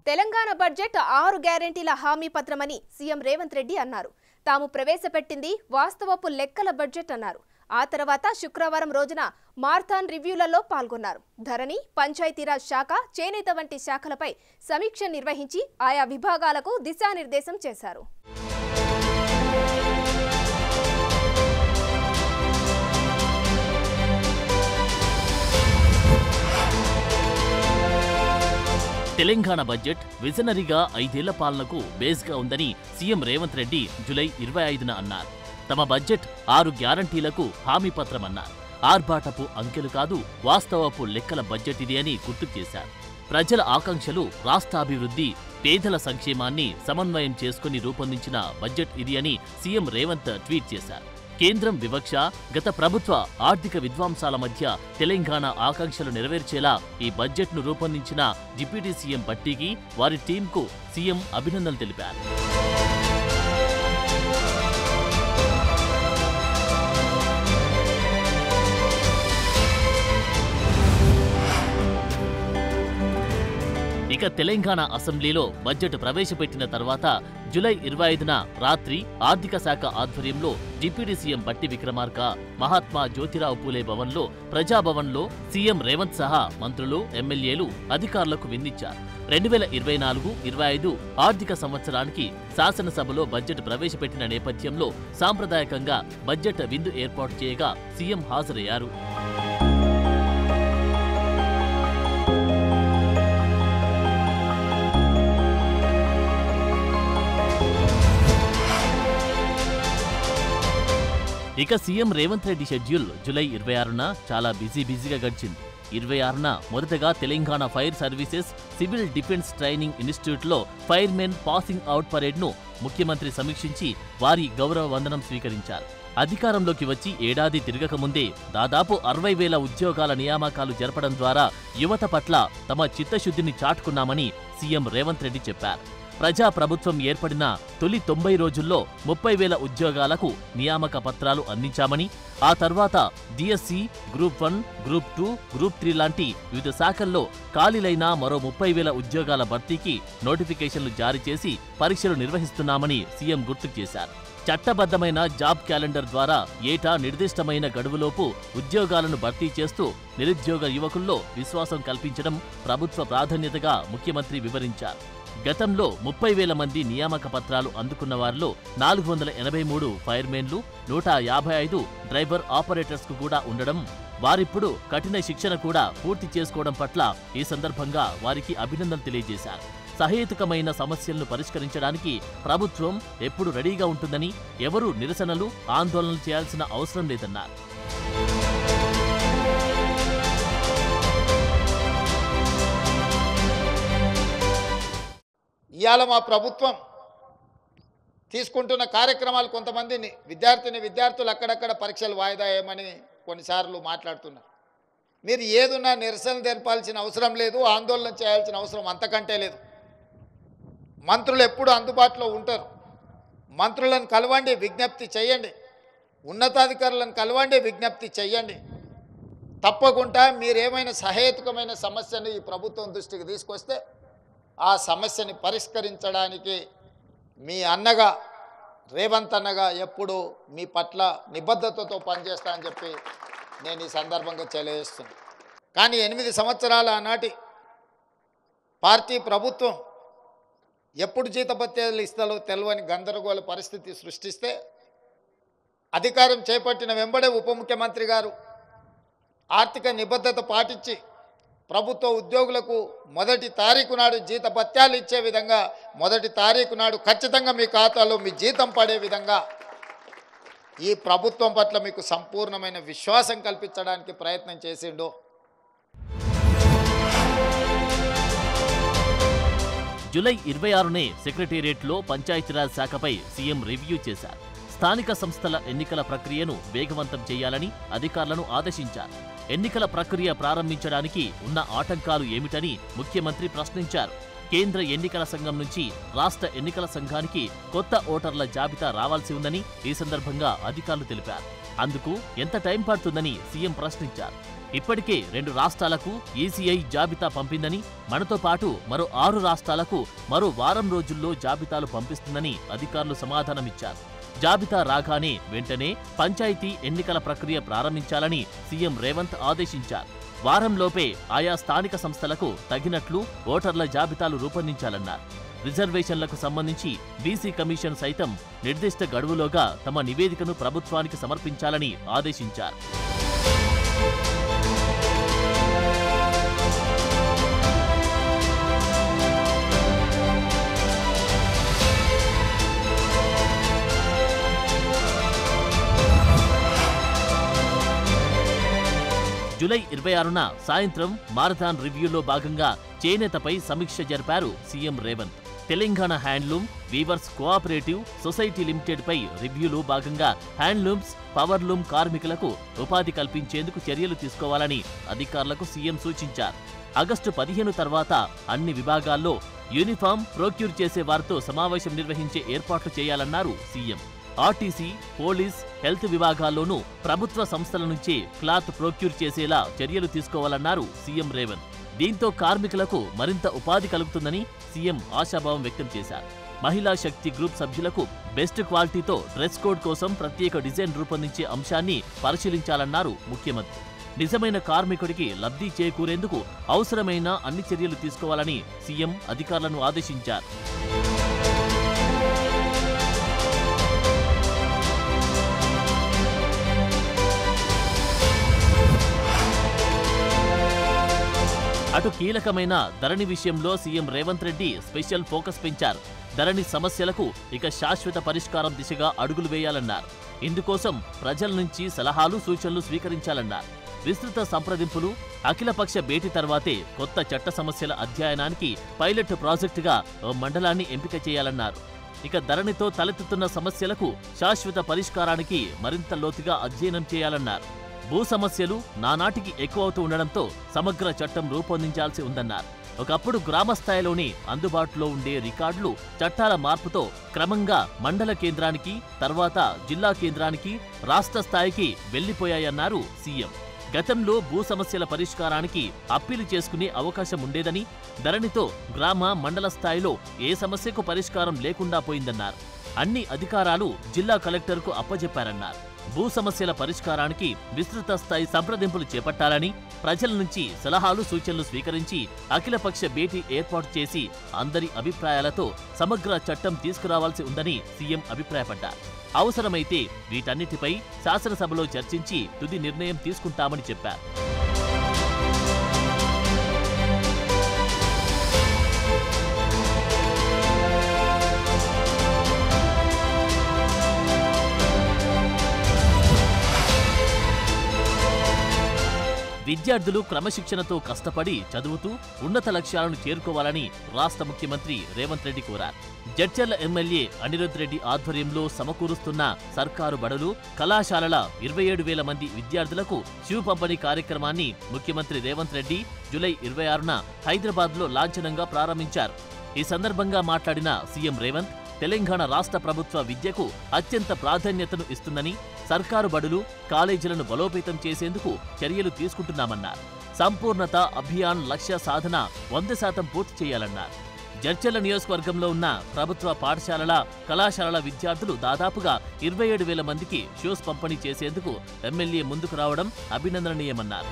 Telangana budget 6 గ్యారెంటీల హామీ పత్రమని CM Revanth Reddy అన్నారు. తాము ప్రవేశపెట్టింది వాస్తవపు లెక్కల బడ్జెట్ అన్నారు. ఆ తర్వాత శుక్రవారం రోజున మార్థాన్ రివ్యూలలో పాల్గొన్నారు. ధరణి, పంచాయతీరాజ్ శాఖ, చేనేత వంటి శాఖలపై సమీక్ష నిర్వహించి ఆయా విభాగాలకు దిశానిర్దేశం చేశారు. తెలంగాణ బడ్జెట్ విజనరీగా 5 ఏళ్ల పాలనకు బేస్గా ఉందని సీఎం రేవంత్ రెడ్డి జూలై 25న అన్నారు. తమ బడ్జెట్ 6 గ్యారంటీలకు హామీ పత్రమన్నారు. ఆర్భాటపు అంకెలు కాదు, వాస్తవపు లెక్కల బడ్జెట్ ఇది అని గుర్తు చేశారు. ప్రజల ఆకాంక్షలు, రాష్ట్రాభివృద్ధి, పేదల సంక్షేమాన్ని సమన్వయం చేసుకుని రూపొందించిన బడ్జెట్ ఇది అని సీఎం రేవంత్ ట్వీట్ చేశారు. కేంద్రం వివక్ష, గత ప్రభుత్వ ఆర్థిక విధ్వంసాల మధ్య తెలంగాణ ఆకాంక్షలు నెరవేర్చేలా ఈ బడ్జెట్ను రూపొందించిన డిప్యూటీ సీఎం భట్టికి, వారి టీంకు సీఎం అభినందనలు తెలిపారు. ఇక తెలంగాణ అసెంబ్లీలో బడ్జెట్ ప్రవేశపెట్టిన తర్వాత జూలై 25న రాత్రి ఆర్థిక శాఖ ఆధ్వర్యంలో డిప్యూటీ సీఎం బట్టి విక్రమార్క మహాత్మా జ్యోతిరావు పూలే భవన్లో, ప్రజాభవన్లో సీఎం రేవంత్ సహా మంత్రులు, ఎమ్మెల్యేలు, అధికారులకు విందించారు. 2024-25 ఆర్థిక సంవత్సరానికి శాసనసభలో బడ్జెట్ ప్రవేశపెట్టిన నేపథ్యంలో సాంప్రదాయకంగా బడ్జెట్ విందు ఏర్పాటు చేయగా సీఎం హాజరయ్యారు. ఇక CM Revanth Reddy schedule July 26న చాలా బిజీగా గడిచింది. 26న మొదటగా Telangana fire services civil defence training ఇన్స్టిట్యూట్లో ఫైర్మెన్ పాసింగ్ అవుట్ పరేడ్ను ముఖ్యమంత్రి సమీక్షించి వారి గౌరవ వందనం స్వీకరించారు. అధికారంలోకి వచ్చి ఏడాది తిరగకముందే దాదాపు 60,000 ఉద్యోగాల నియామకాలు జరపడం ద్వారా యువత పట్ల తమ చిత్తశుద్ధిని చాటుకున్నామని సీఎం రేవంత్ రెడ్డి చెప్పారు. ప్రజా ప్రభుత్వం ఏర్పడిన తొలి 90 రోజుల్లో 30,000 ఉద్యోగాలకు నియామక పత్రాలు అందించామని, ఆ తర్వాత డిఎస్సి, గ్రూప్ 1, గ్రూప్ 2, గ్రూప్ 3 లాంటి వివిధ శాఖల్లో ఖాళీలైన మరో 30,000 ఉద్యోగాల భర్తీకి నోటిఫికేషన్లు జారీ చేసి పరీక్షలు నిర్వహిస్తున్నామని సీఎం గుర్తు చేశారు. చట్టబద్ధమైన జాబ్ క్యాలెండర్ ద్వారా ఏటా నిర్దిష్టమైన గడువులోపు ఉద్యోగాలను భర్తీ చేస్తూ నిరుద్యోగ యువకుల్లో విశ్వాసం కల్పించడం ప్రభుత్వ ప్రాధాన్యతగా ముఖ్యమంత్రి వివరించారు. గతంలో 30,000 మంది నియామక పత్రాలు అందుకున్న వారిలో 483 ఫైర్మెన్లు, 155 డ్రైవర్ ఆపరేటర్స్కు కూడా ఉండడం, వారిప్పుడు కఠిన శిక్షణ కూడా పూర్తి చేసుకోవడం పట్ల ఈ సందర్భంగా వారికి అభినందనలు తెలియజేశారు. సహేతుకమైన సమస్యలను పరిష్కరించడానికి ప్రభుత్వం ఎప్పుడు రెడీగా ఉంటుందని, ఎవరూ నిరసనలు, ఆందోళనలు చేయాల్సిన అవసరం లేదన్నారు. ఇవాళ మా ప్రభుత్వం తీసుకుంటున్న కార్యక్రమాలు కొంతమంది విద్యార్థులు అక్కడక్కడ పరీక్షలు వాయిదా వేయమని కొన్నిసార్లు మాట్లాడుతున్నారు. మీరు ఏదున్నా నిరసన తెలపాల్సిన అవసరం లేదు, ఆందోళన చేయాల్సిన అవసరం అంతకంటే లేదు. మంత్రులు ఎప్పుడు అందుబాటులో ఉంటారు. మంత్రులను కలవండి, విజ్ఞప్తి చేయండి. ఉన్నతాధికారులను కలవండి, విజ్ఞప్తి చేయండి. తప్పకుండా మీరేమైనా సహేతుకమైన సమస్యను ఈ ప్రభుత్వం దృష్టికి తీసుకొస్తే ఆ సమస్యని పరిష్కరించడానికి మీ అన్నగా, రేవంత్ అన్నగా ఎప్పుడు మీ పట్ల నిబద్ధతతో పనిచేస్తా అని చెప్పి నేను ఈ సందర్భంగా తెలియజేస్తున్నాను. కానీ 8 సంవత్సరాల ఆనాటి పార్టీ ప్రభుత్వం ఎప్పుడు జీతభత్యాలు ఇస్తారో తెలియని గందరగోళ పరిస్థితి సృష్టిస్తే అధికారం చేపట్టిన వెంబడే ఉప ముఖ్యమంత్రి గారు ఆర్థిక నిబద్ధత పాటించి ప్రభుత్వ ఉద్యోగులకు 1వ తారీఖు నాడు జీతభత్యాలు ఇచ్చే విధంగా 1వ తారీఖు నాడు ఖచ్చితంగా మీ ఖాతాలో మీ జీతం పడే విధంగా ఈ ప్రభుత్వం పట్ల మీకు సంపూర్ణమైన విశ్వాసం కల్పించడానికి ప్రయత్నం చేసిండు. జూలై 26నే సెక్రటేరియట్లో పంచాయతీరాజ్ శాఖపై సీఎం రివ్యూ చేశారు. స్థానిక సంస్థల ఎన్నికల ప్రక్రియను వేగవంతం చేయాలని అధికారులను ఆదేశించారు. ఎన్నికల ప్రక్రియ ప్రారంభించడానికి ఉన్న ఆటంకాలు ఏమిటని ముఖ్యమంత్రి ప్రశ్నించారు. కేంద్ర ఎన్నికల సంఘం నుంచి రాష్ట్ర ఎన్నికల సంఘానికి కొత్త ఓటర్ల జాబితా రావాల్సి ఉందని ఈ సందర్భంగా అధికారులు తెలిపారు. అందుకు ఎంత టైం పడుతుందని సీఎం ప్రశ్నించారు. ఇప్పటికే 2 రాష్ట్రాలకు ఈసీఐ జాబితా పంపిందని, మనతో పాటు మరో 6 రాష్ట్రాలకు మరో వారం రోజుల్లో జాబితాలు పంపిస్తుందని అధికారులు సమాధానమిచ్చారు. జాబితా రాగానే వెంటనే పంచాయతీ ఎన్నికల ప్రక్రియ ప్రారంభించాలని సీఎం రేవంత్ ఆదేశించారు. వారంలోపే ఆయా స్థానిక సంస్థలకు తగినట్లు ఓటర్ల జాబితాలు రూపొందించాలన్నారు. రిజర్వేషన్లకు సంబంధించి బీసీ కమిషన్ సైతం నిర్దిష్ట గడువులోగా తమ నివేదికను ప్రభుత్వానికి సమర్పించాలని ఆదేశించారు. జూలై 26న సాయంత్రం మారథాన్ రివ్యూలో భాగంగా చేనేతపై సమీక్ష జరిపారు CM Revanth. Telangana handloom weavers cooperative society లిమిటెడ్పై రివ్యూలో భాగంగా హ్యాండ్లూమ్స్, పవర్లూమ్ కార్మికులకు ఉపాధి కల్పించేందుకు చర్యలు తీసుకోవాలని అధికారులకు సీఎం సూచించారు. ఆగస్టు 15 తర్వాత అన్ని విభాగాల్లో యూనిఫామ్ ప్రొక్యూర్ చేసే వారితో సమావేశం నిర్వహించే ఏర్పాట్లు చేయాలన్నారు సీఎం. ఆర్టీసీ, పోలీస్, హెల్త్ విభాగాల్లోనూ ప్రభుత్వ సంస్థల నుంచే క్లాత్ ప్రొక్యూర్ చేసేలా చర్యలు తీసుకోవాలన్నారు సీఎం రేవంత్. దీంతో కార్మికులకు మరింత ఉపాధి కలుగుతుందని సీఎం ఆశాభావం వ్యక్తం చేశారు. మహిళా శక్తి గ్రూప్ సభ్యులకు బెస్ట్ క్వాలిటీతో డ్రెస్ కోడ్ కోసం ప్రత్యేక డిజైన్ రూపొందించే అంశాన్ని పరిశీలించాలన్నారు ముఖ్యమంత్రి. నిజమైన కార్మికుడికి లబ్ధి చేకూరేందుకు అవసరమైన అన్ని చర్యలు తీసుకోవాలని సీఎం అధికారులను ఆదేశించారు. అటు కీలకమైన ధరణి విషయంలో CM Revanth Reddy special focus పెంచారు. ధరణి సమస్యలకు ఇక శాశ్వత పరిష్కారం దిశగా అడుగులు వేయాలన్నారు. ఇందుకోసం ప్రజల నుంచి సలహాలు, సూచనలు స్వీకరించాలన్నారు. విస్తృత సంప్రదింపులు, అఖిలపక్ష భేటీ తర్వాతే కొత్త చట్ట సమస్యల అధ్యయనానికి పైలట్ ప్రాజెక్టుగా ఓ మండలాన్ని ఎంపిక చేయాలన్నారు. ఇక ధరణితో తలెత్తుతున్న సమస్యలకు శాశ్వత పరిష్కారానికి మరింత లోతుగా అధ్యయనం చేయాలన్నారు. భూ సమస్యలు నానాటికి ఎక్కువవుతూ ఉండడంతో సమగ్ర చట్టం రూపొందించాల్సి ఉందన్నారు. ఒకప్పుడు గ్రామ స్థాయిలోనే అందుబాటులో ఉండే రికార్డులు చట్టాల మార్పుతో క్రమంగా మండల కేంద్రానికి, తర్వాత జిల్లా కేంద్రానికి, రాష్ట్ర స్థాయికి వెళ్లిపోయాయన్నారు సీఎం. గతంలో భూ సమస్యల పరిష్కారానికి అప్పీలు చేసుకునే అవకాశం ఉండేదని, ధరణితో గ్రామ, మండల స్థాయిలో ఏ సమస్యకు పరిష్కారం లేకుండా పోయిందన్నారు. అన్ని అధికారాలు జిల్లా కలెక్టర్కు అప్పజెప్పారన్నారు. భూ సమస్యల పరిష్కారానికి విస్తృత స్థాయి సంప్రదింపులు చేపట్టాలని, ప్రజల నుంచి సలహాలు, సూచనలు స్వీకరించి అఖిలపక్ష భేటీ ఏర్పాటు చేసి అందరి అభిప్రాయాలతో సమగ్ర చట్టం తీసుకురావాల్సి ఉందని సీఎం అభిప్రాయపడ్డారు. అవసరమైతే వీటన్నిటిపై శాసనసభలో చర్చించి తుది నిర్ణయం తీసుకుంటామని చెప్పారు. విద్యార్థులు క్రమశిక్షణతో కష్టపడి చదువుతూ ఉన్నత లక్ష్యాలను చేరుకోవాలని రాష్ట్ర ముఖ్యమంత్రి రేవంత్ రెడ్డి కోరారు. జడ్చర్ల ఎమ్మెల్యే అనిరుద్ రెడ్డి ఆధ్వర్యంలో సమకూరుస్తున్న సర్కారు బడులు, కళాశాలల 27,000 మంది విద్యార్థులకు షూ పంపిణీ కార్యక్రమాన్ని ముఖ్యమంత్రి రేవంత్ రెడ్డి జూలై 26న హైదరాబాద్లో లాంఛనంగా ప్రారంభించారు. ఈ సందర్భంగా మాట్లాడిన సీఎం రేవంత్, తెలంగాణ రాష్ట్ర ప్రభుత్వ విద్యకు అత్యంత ప్రాధాన్యతను ఇస్తుందని, సర్కారు బడులు, కాలేజీలను బలోపేతం చేసేందుకు చర్యలు తీసుకుంటున్నామన్నారు. సంపూర్ణత అభియాన్ లక్ష్య సాధన 100% పూర్తి చేయాలన్నారు. జడ్చర్ల నియోజకవర్గంలో ఉన్న ప్రభుత్వ పాఠశాలల, కళాశాలల విద్యార్థులు దాదాపుగా 27,000 మందికి షూస్ పంపిణీ చేసేందుకు ఎమ్మెల్యే ముందుకు రావడం అభినందనీయమన్నారు.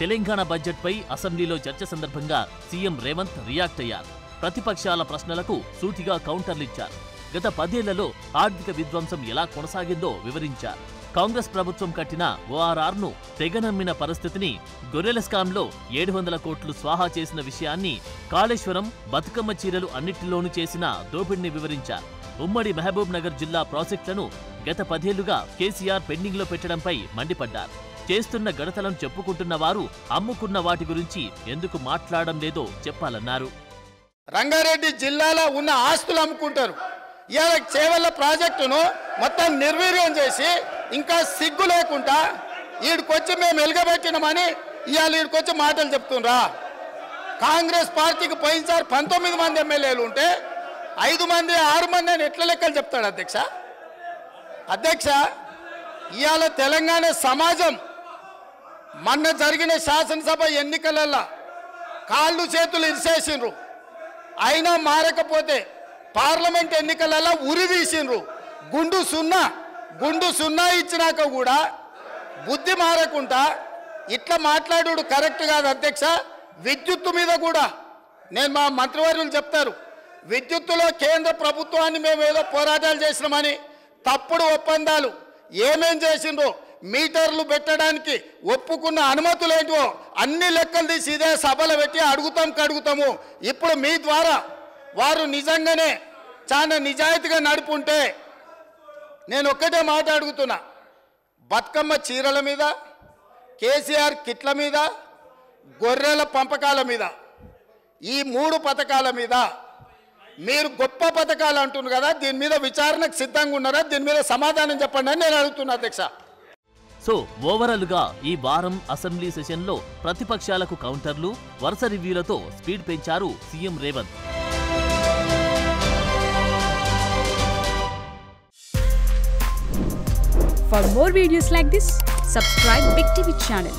తెలంగాణ బడ్జెట్పై అసెంబ్లీలో చర్చ సందర్భంగా సీఎం రేవంత్ రియాక్ట్ అయ్యారు. ప్రతిపక్షాల ప్రశ్నలకు సూటిగా కౌంటర్లిచ్చారు. గత 10 ఏళ్లలో ఆర్థిక విధ్వంసం ఎలా కొనసాగిందో వివరించారు. కాంగ్రెస్ ప్రభుత్వం కట్టిన ఓఆర్ఆర్ను తెగనమ్మిన పరిస్థితిని, గొర్రెల స్కామ్లో 700 కోట్లు స్వాహా చేసిన విషయాన్ని, కాళేశ్వరం, బతుకమ్మ చీరలు అన్నిటిలోనూ చేసిన దోపిడిని వివరించారు. ఉమ్మడి మహబూబ్ నగర్ జిల్లా ప్రాజెక్టులను గత 10 ఏళ్లుగా కేసీఆర్ పెండింగ్లో పెట్టడంపై మండిపడ్డారు. చేస్తున్న గడతలం చెప్పుకుంటున్న వారు అమ్ముకున్న వాటి గురించి ఎందుకు మాట్లాడడం లేదో చెప్పాలన్నారు. రంగారెడ్డి జిల్లాలో ఉన్న ఆస్తులు అమ్ముకుంటారు. ఇవాళ చేవెళ్ల ప్రాజెక్టును మొత్తం నిర్వీర్యం చేసి ఇంకా సిగ్గు లేకుండా ఈడికొచ్చి మేము ఎలుగబెట్టినామని ఇవాళ ఈడికొచ్చి మాటలు చెప్తుండ్రా. కాంగ్రెస్ పార్టీకి పోయినసారి 19 మంది ఎమ్మెల్యేలు ఉంటే 5 మంది 6 మంది అని ఎట్లా లెక్కలు చెప్తాడు అధ్యక్ష? అధ్యక్ష, ఇవాళ తెలంగాణ సమాజం మొన్న జరిగిన శాసనసభ ఎన్నికలలో కాళ్ళు చేతులు ఇరిసేసిండ్రు, అయినా మారకపోతే పార్లమెంట్ ఎన్నికలలో ఉరి తీసిండ్రు. గుండు సున్నా ఇచ్చినాక కూడా బుద్ధి మారకుండా ఇట్లా మాట్లాడు కరెక్ట్ కాదు అధ్యక్ష. విద్యుత్తు మీద కూడా నేను మా మంత్రివర్యులు చెప్తారు, విద్యుత్తులో కేంద్ర ప్రభుత్వాన్ని మేము ఏదో పోరాటాలు చేసినామని తప్పుడు ఒప్పందాలు ఏమేం చేసిండ్రో, మీటర్లు పెట్టడానికి ఒప్పుకున్న అనుమతులు ఏంటో అన్ని లెక్కలు తీసి ఇదే సభలో పెట్టి అడుగుతాము. ఇప్పుడు మీ ద్వారా వారు నిజంగానే చాలా నిజాయితీగా నడుపుంటే నేను ఒక్కటే మాట అడుగుతున్నా, బతుకమ్మ చీరల మీద, కేసీఆర్ కిట్ల మీద, గొర్రెల పంపకాల మీద, ఈ 3 పథకాల మీద మీరు గొప్ప పథకాలు అంటున్నారు కదా, దీని మీద విచారణకు సిద్ధంగా ఉన్నారా? దీని మీద సమాధానం చెప్పండి అని నేను అడుగుతున్నా అధ్యక్ష. సో ఓవరాల్గా ఈ వారం అసెంబ్లీ సెషన్లో ప్రతిపక్షాలకు కౌంటర్లు, వరుస రివ్యూలతో స్పీడ్ పెంచారు CM Revanth. For more videos like this, subscribe Big TV channel.